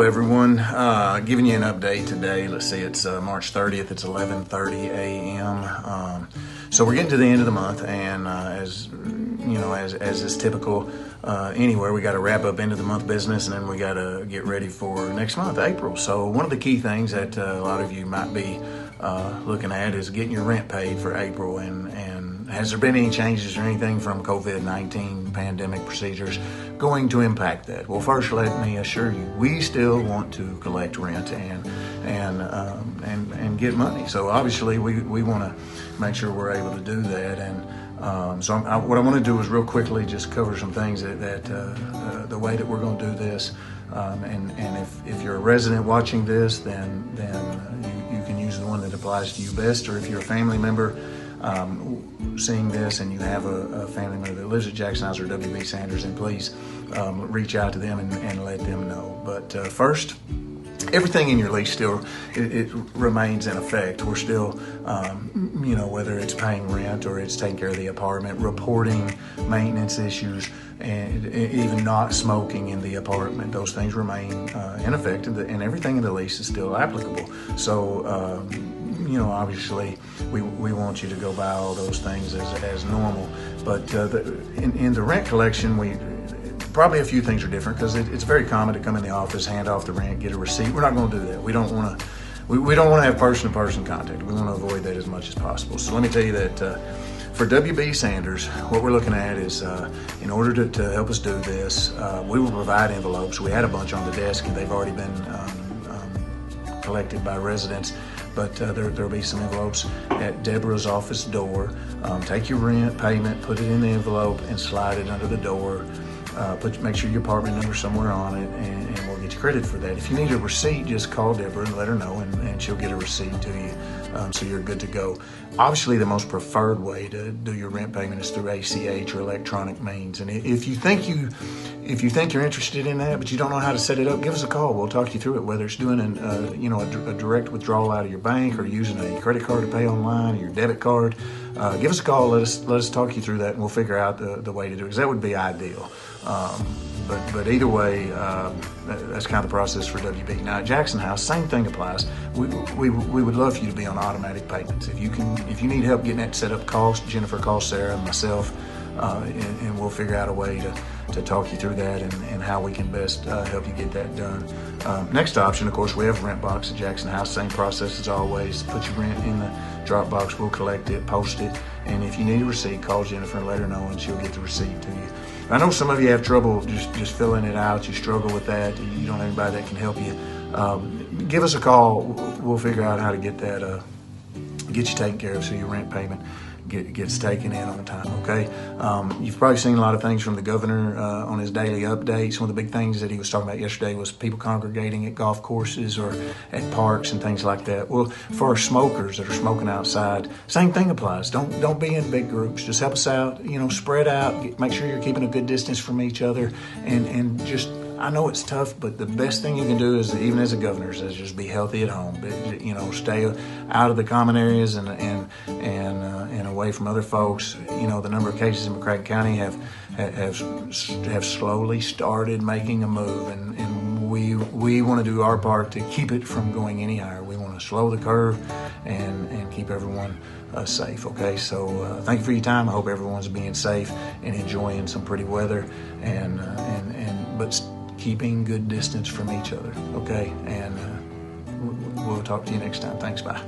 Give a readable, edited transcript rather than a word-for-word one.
everyone. Giving you an update today. Let's see, it's March 30th. It's 11:30 a.m. So we're getting to the end of the month, and as you know, as is typical anywhere, we got to wrap up end of the month business, and then we got to get ready for next month, April. So one of the key things that a lot of you might be looking at is getting your rent paid for April, and has there been any changes or anything from COVID-19 pandemic procedures going to impact that? Well, first, let me assure you, we still want to collect rent and get money. So obviously, we want to make sure we're able to do that. And what I want to do is real quickly just cover some things that the way that we're going to do this. And if you're a resident watching this, then you can use the one that applies to you best. Or if you're a family member seeing this and you have a family member that lives at Jackson House or W.B. Sanders, then please reach out to them and let them know. But first, everything in your lease still it remains in effect. We're still, whether it's paying rent or it's taking care of the apartment, reporting maintenance issues, and even not smoking in the apartment. Those things remain in effect, and everything in the lease is still applicable. So, obviously, we want you to go by all those things as normal. But in the rent collection, probably a few things are different because it's very common to come in the office, hand off the rent, get a receipt. We're not going to do that. We don't want to have person-to-person contact. We want to avoid that as much as possible. So let me tell you that for W.B. Sanders, what we're looking at is in order to help us do this, we will provide envelopes. We had a bunch on the desk, and they've already been collected by residents. But there'll be some envelopes at Deborah's office door. Take your rent payment, put it in the envelope, and slide it under the door. Make sure your apartment number's somewhere on it, and we'll get you credit for that. If you need a receipt, just call Deborah and let her know, and she'll get a receipt to you, so you're good to go. Obviously, the most preferred way to do your rent payment is through ACH or electronic means. And if you think you're interested in that, but you don't know how to set it up, give us a call. We'll talk you through it. Whether it's doing a direct withdrawal out of your bank, or using a credit card to pay online, or your debit card, give us a call. Let us talk you through that, and we'll figure out the way to do it, because that would be ideal. But either way, that's kind of the process for WB. Now at Jackson House, same thing applies. We would love for you to be on automatic payments. If you need help getting that set up, call Jennifer, call Sarah, and myself, and we'll figure out a way to talk you through that and how we can best help you get that done. Next option, of course, we have Rentbox at Jackson House. Same process as always. Put your rent in the Dropbox. We'll collect it, post it, and if you need a receipt, call Jennifer and let her know, and she'll get the receipt to you. I know some of you have trouble just filling it out. You struggle with that. You don't have anybody that can help you. Give us a call. We'll figure out how to get that, get you taken care of, so your rent payment gets taken in on time, okay? You've probably seen a lot of things from the governor on his daily updates. One of the big things that he was talking about yesterday was people congregating at golf courses or at parks and things like that. Well, for our smokers that are smoking outside, same thing applies. Don't be in big groups. Just help us out, spread out. Make sure you're keeping a good distance from each other, and just, I know it's tough, but the best thing you can do is, even as a governor, is just be healthy at home. Stay out of the common areas and away from other folks. The number of cases in McCracken County have slowly started making a move, and we want to do our part to keep it from going any higher. We want to slow the curve and keep everyone safe. Okay, so thank you for your time. I hope everyone's being safe and enjoying some pretty weather, but keeping good distance from each other, okay? And we'll talk to you next time. Thanks, bye.